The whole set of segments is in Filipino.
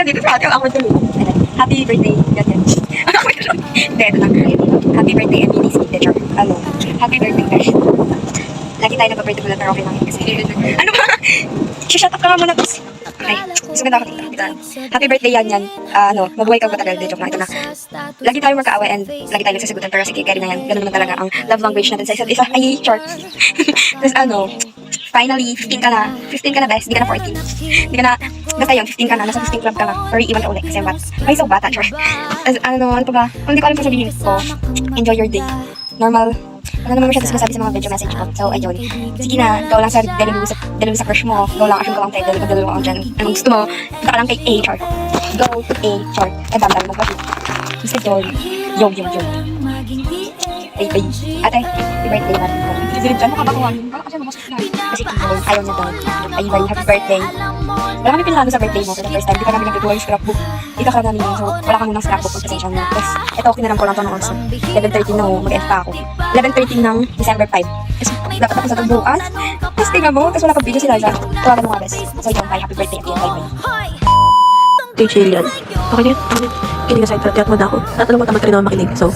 dito sa atin. Ako dun. Happy birthday. Ganyan. Hindi, ito lang. Happy birthday, Emily Signature. Ano? Happy birthday, guys. Lagi tayo nagpa-birthday ko lang, pero okay lang. Kasi, ano ba? Shut up ka nga muna. Okay. Gusto ganda ako dito. Happy birthday yan. Mabuhay kang matagal. Joke lang. Ito na. Lagi tayo magkaaway and lagi tayo nagsasagutan. Pero sige, carry na yan. Ganun naman talaga ang love language natin sa isa't isa. Ay, short. Tapos finally, 15 ka na. 15 ka na, best. Hindi ka na 14. Hindi ka na, basta yun, 15 ka na. Nasa 15 club ka na. Or iwan ka ulit. Kasi what? Ay, so bata, sure. Tapos ano pa ba? Kung hindi ko alam kung sabihin ko, enjoy your day. Normal. Ano naman masyado sinasabi sa mga video message ko. So, ayun. Sige na, go lang sa delivery sa crush mo. Go lang, assume ko lang tayo. Delivery ako dyan. Anong gusto mo? Punta ka lang kay A, chart. Go to A, chart. Ay, bambang mo pa. Gusto yun. Yo. Ay. Ate, happy birthday natin. Didirin dyan, makabakuhan. Kasi keyboard, ayaw niya daw. Ay, happy birthday. Wala kami pinalano sa birthday mo for the first time. Di ka namin nagtutuwa yung scrapbook. Ika ka namin yun. So, wala kami ng scrapbook. Pasensya mo. Tapos, ito, kinaram ko lang ito ng oras. 11:13 na mag-end pa ako. 11:13 ng December 5. Tapos, dapat ako sa tagbuan. Tapos, tingnan mo. Tapos, wala pag video si Liza. Tawagan mo nga, bes. So, yun, bye. Happy birthday again. Bye. Kay Jillian. Okay din. Kinig ka sa ito. Tiyat mo na ako. Tatanong mo tamad ka rin naman makinig. So,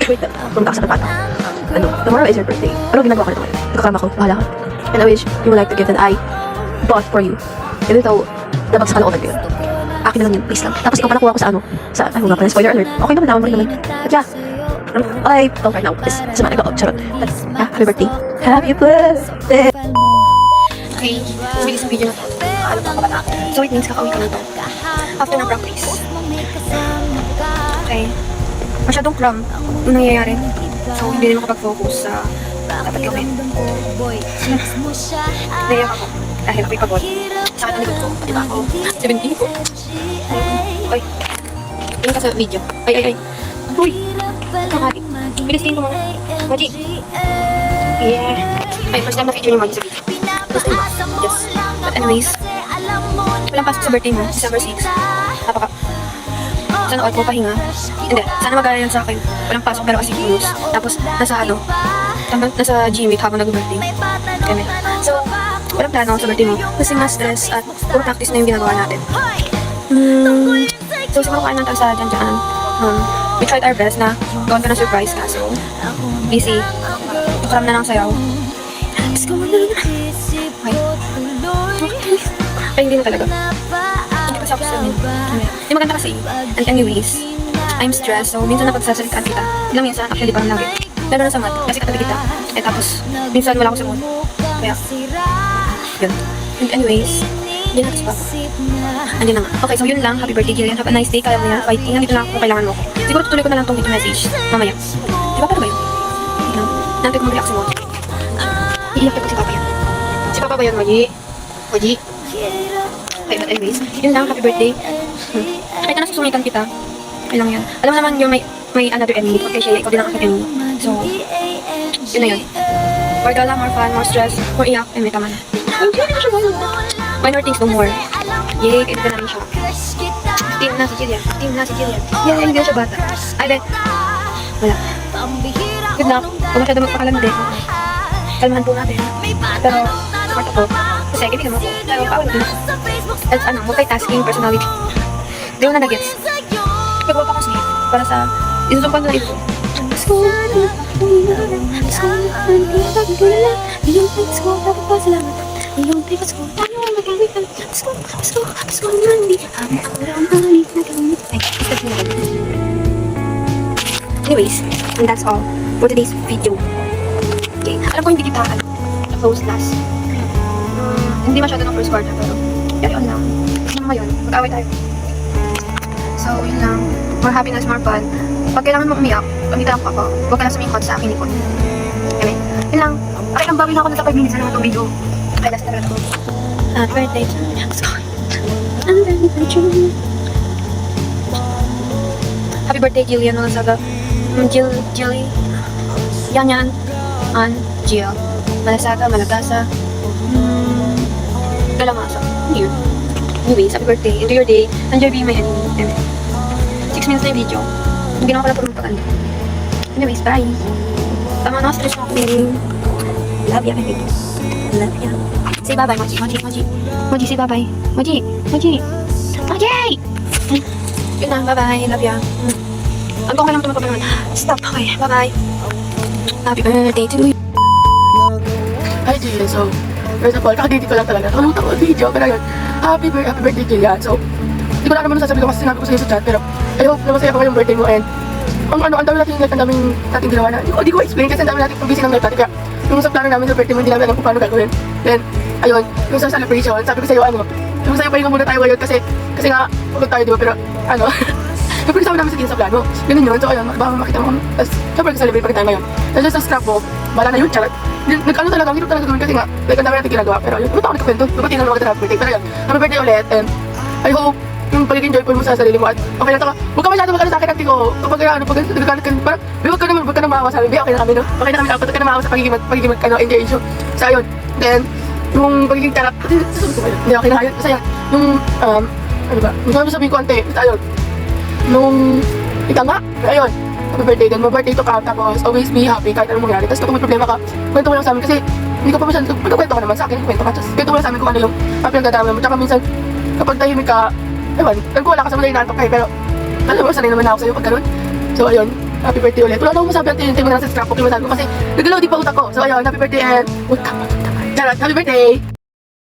wait lang. Pumunta ka sa pagpata. Tomorrow is your birthday. Ano ginagawa ka nito ngayon? Nagkakama ko. Bahala ka. And I wish you would like the gift that I bought for you. And ito, nabagsak ka na order ko yun. Akin na lang yun. Please lang. Tapos ikaw pa nakuha ko sa ano nga pala, spoiler alert. Okay naman, naman mo rin naman. At yeah. I don't right now. This is my go. Charot. But, happy birthday. Happy birthday. Okay, bilis ng video na to. Alam ko kabata. So it means kakauwi ka na to. After ng practice. Okay. Masyadong cram yung nangyayari. So hindi rin makapag-focus sa dapat gawin. Naiyak ako. Dahil ako'y pagod. Sakit ang likod ko. Diba ako? 17 ko. Ay. Tingin ka sa video. Ay. Uy. Kakati. Bilis tingin ko mga. Maji. Yeah. Ay, first time na-feature niyo Maji sa video. First time ba? Yes. But anyways, walang pasok sa birthday mo, December 6. Napaka. Sana all ko pahinga. Hindi, sana mag-aalala yan sa akin. Walang pasok pero kasi news. Tapos, nasa gym habang nag-birthday. Kaya so, walang plano sa birthday mo. Kasi mas stress at puro practice na yung ginagawa natin. So, siguro kain lang tayo sa dyan. We tried our best na gawin ka na surprise kaso busy. Nakaram na lang sayaw. Let's go na. Ay, hindi na talaga. Hindi kasi ako sa amin. Hindi maganda kasi. And anyways, I'm stressed. So, minsan napagsasalitaan kita. Ilang minsan, actually parang lagi. Lalo na sa math. Kasi katabi kita. Eh, tapos, minsan wala ako sa mood. Kaya, yun. And anyways, hindi na kasi pa ako. Andyan na nga. Okay, so yun lang. Happy birthday, Jillian. Have a nice day. Kaya mo yan. Fighting. Nandito lang ako kung kailangan mo. Siguro tutuloy ko na lang tong video message. Mamaya. Di ba pa ba yun? Hindi lang. Nantay ko mag-react si mo. Iiyak ko si Papa yan. Si Papa ba yun, Maji? Maji? Okay, but anyways, yun lang, happy birthday. Kahit na nasusungitan kita, okay lang yan. Alam mo naman yung may another enemy, pag kay Shea, ikaw din ang aking enemy. So, yun na yun. More gala, more fun, more stress, more iyak, may tama na. Hindi na siya gano'n. Minor things, no more. Yay, kaya na rin siya. Team na si Jillian. Yay, hindi na siya bata. Ay, then, wala. Good luck. Huwag masyado magpakalandi. Kalmahan po natin. Pero, support ako. Kasi, hindi naman ako. Pero, paano din ako. At multitasking, personality. Hindi ko na nag-gets. Pagwa pa kasi, para sa, isusumpan na ito. Anyways, and that's all for today's video. Okay, alam ko hindi kita close last. Hindi masyado ng first quarter, pero carry on lang. Ngayon, mag-away tayo. So, yun lang. More happiness, more fun. Pag kailangan mo umiyak, pamitan ko ako. Huwag ka lang sumingkot sa akin, Nicole. Okay, yun lang. Okay lang, bawi na ako na sa 5 minutes na naman itong video. Okay, last na ako. Happy birthday to me. Let's go. Happy birthday, Jillian Malasaga. Jilly. Yan. Jill. Malasaga, Malagasa. Galamasa. Here. Anyways, happy birthday. Enjoy your day. Enjoy being my enemy. 6 minutes na yung video. Hindi ginawa pala puro magpaganda. Anyways, bye. Tama na, stress mo ako. Love ya, my baby. Love ya. Say bye-bye, Moji. Moji, say bye-bye. Moji. Okay! Yun na, bye-bye. Love ya. Ang okay lang ito magpaparoon. Stop. Okay, bye-bye. Happy birthday to you. Hi Jillian, so first of all, kakadate ko lang talaga. Nakalimutan ko ang video, pero yun, happy birthday Jillian. So, hindi ko na naman nasasabi ko kasi sinabi ko sa'yo sa chat, pero I hope na masaya ka ngayong birthday mo and ang dami natin like, ang daming nating ginawa na. Hindi ko explain kasi ang dami nating busy ng life natin. Kaya yung sa plano namin sa birthday mo, hindi namin alam kung paano gagawin. Then, ayun, yung sa celebration, sabi ko sa'yo yung sa'yo pahinga muna tayo ngayon kasi nga, pagod tayo diba, pero siyempre kasama namin sa plano. Ganun yun, so ayun, baka makita mo. Tapos, siyempre celebrate pa rin tayo ngayon. Tapos sa scrapbook, bala na yun, charot. Nag-ano talaga, ang hirap talaga gawin kasi nga, like ang dami natin ginagawa. Pero yun, pumunta ako nagkakwento, ba't yun naman happy birthday. Pero yun, happy birthday ulit, and I hope yung pagiging joyful mo sa sarili mo at okay na ito ka. Huwag ka masyado magkano sa akin, auntie ko. Kapag nagagalit ka, parang, huwag ka na maawa sa amin. Okay na kami, no? Okay na kami, dapat ka na maawa sa pagiging enjoy issue. So ayun, then, yung pagiging charap, hindi okay na yun. Kasi yung, ano ba, yung sabihin ko, ante, ayun, nung ika nga, ayun, happy birthday din, ma-birthday to ka, tapos always be happy kahit anong mangyari. Tapos kapag may problema ka, kwento mo lang sa amin kasi hindi ko pa masyadong, kwento ka naman sa akin, kwento ka, tapos kwento mo lang sa amin kung ano yung pinagdadama mo. Tsaka minsan, kapag tahimik ka, ewan, wala ka sa mga inaantok kayo, pero alam mo, sanay naman ako sa'yo pag ganun. So ayun, happy birthday ulit. Wala na akong masabi ang tinintay mo na sa scrapbook yung masabi ko kasi nagalaw di pa utak ko. So ayun, happy birthday and, charot, happy birthday!